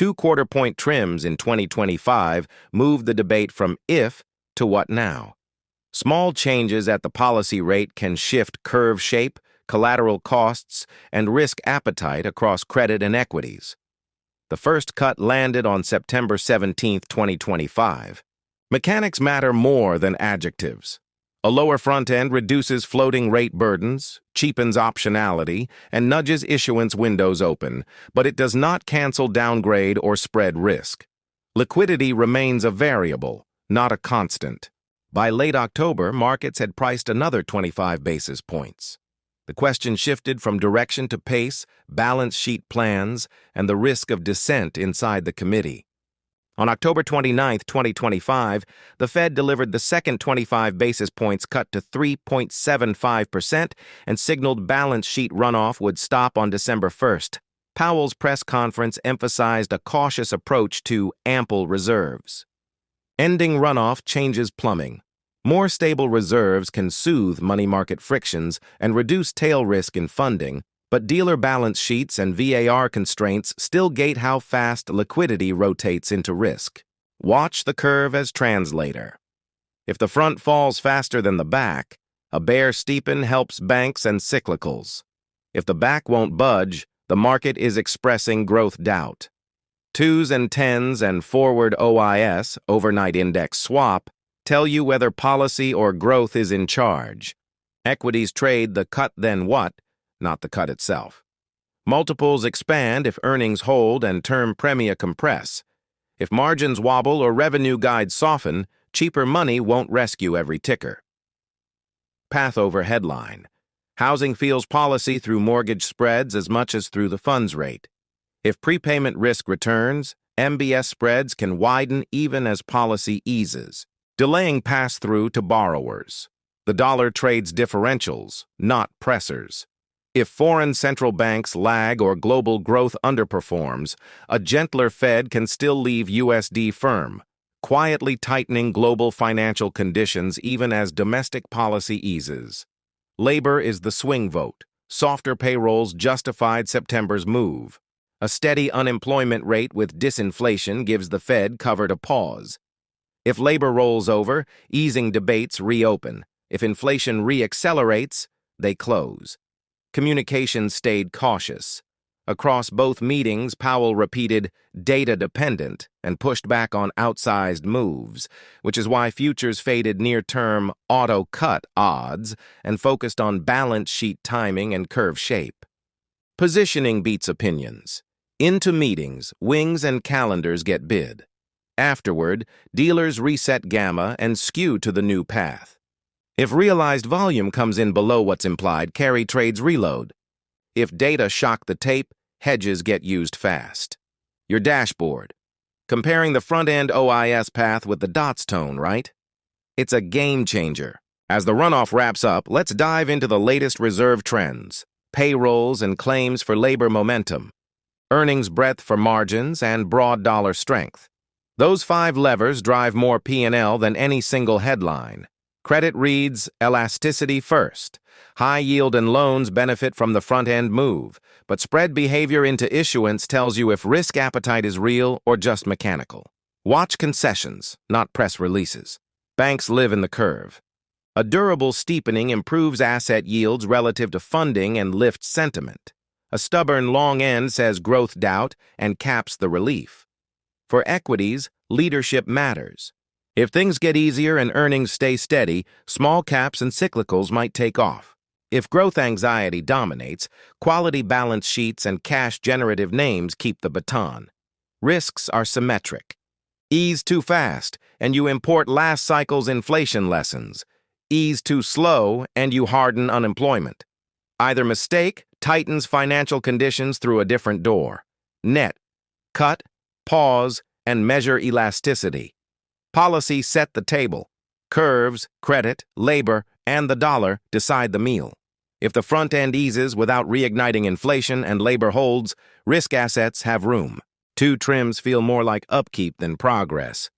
Two quarter-point trims in 2025 moved the debate from if to what now. Small changes at the policy rate can shift curve shape, collateral costs, and risk appetite across credit and equities. The first cut landed on September 17, 2025. Mechanics matter more than adjectives. A lower front end reduces floating rate burdens, cheapens optionality, and nudges issuance windows open, but it does not cancel downgrade or spread risk. Liquidity remains a variable, not a constant. By late October, markets had priced another 25 basis points. The question shifted from direction to pace, balance sheet plans, and the risk of dissent inside the committee. On October 29, 2025, the Fed delivered the second 25 basis points cut to 3.75% and signaled balance sheet runoff would stop on December 1st. Powell's press conference emphasized a cautious approach to ample reserves. Ending runoff changes plumbing. More stable reserves can soothe money market frictions and reduce tail risk in funding, but dealer balance sheets and VAR constraints still gate how fast liquidity rotates into risk. Watch the curve as translator. If the front falls faster than the back, a bear steepen helps banks and cyclicals. If the back won't budge, the market is expressing growth doubt. 2s and 10s and forward OIS, overnight index swap, tell you whether policy or growth is in charge. Equities trade the cut then what, not the cut itself. Multiples expand if earnings hold and term premia compress. If margins wobble or revenue guides soften, cheaper money won't rescue every ticker. Path over headline. Housing feels policy through mortgage spreads as much as through the funds rate. If prepayment risk returns, MBS spreads can widen even as policy eases, delaying pass-through to borrowers. The dollar trades differentials, not pressers. If foreign central banks lag or global growth underperforms, a gentler Fed can still leave USD firm, quietly tightening global financial conditions even as domestic policy eases. Labor is the swing vote. Softer payrolls justified September's move. A steady unemployment rate with disinflation gives the Fed cover to pause. If labor rolls over, easing debates reopen. If inflation re-accelerates, they close. Communications stayed cautious. Across both meetings, Powell repeated data-dependent and pushed back on outsized moves, which is why futures faded near-term auto-cut odds and focused on balance sheet timing and curve shape. Positioning beats opinions. Into meetings, wings and calendars get bid. Afterward, dealers reset gamma and skew to the new path. If realized volume comes in below what's implied, carry trades reload. If data shock the tape, hedges get used fast. Your dashboard. Comparing the front-end OIS path with the dots tone, right? It's a game changer. As the runoff wraps up, let's dive into the latest reserve trends, payrolls and claims for labor momentum, earnings breadth for margins, and broad dollar strength. Those 5 levers drive more P&L than any single headline. Credit reads elasticity first. High yield and loans benefit from the front-end move, but spread behavior into issuance tells you if risk appetite is real or just mechanical. Watch concessions, not press releases. Banks live in the curve. A durable steepening improves asset yields relative to funding and lifts sentiment. A stubborn long end says growth doubt and caps the relief. For equities, leadership matters. If things get easier and earnings stay steady, small caps and cyclicals might take off. If growth anxiety dominates, quality balance sheets and cash-generative names keep the baton. Risks are symmetric. Ease too fast, and you import last cycle's inflation lessons. Ease too slow, and you harden unemployment. Either mistake tightens financial conditions through a different door. Net, cut, pause, and measure elasticity. Policy set the table. Curves, credit, labor, and the dollar decide the meal. If the front end eases without reigniting inflation and labor holds, risk assets have room. 2 trims feel more like upkeep than progress.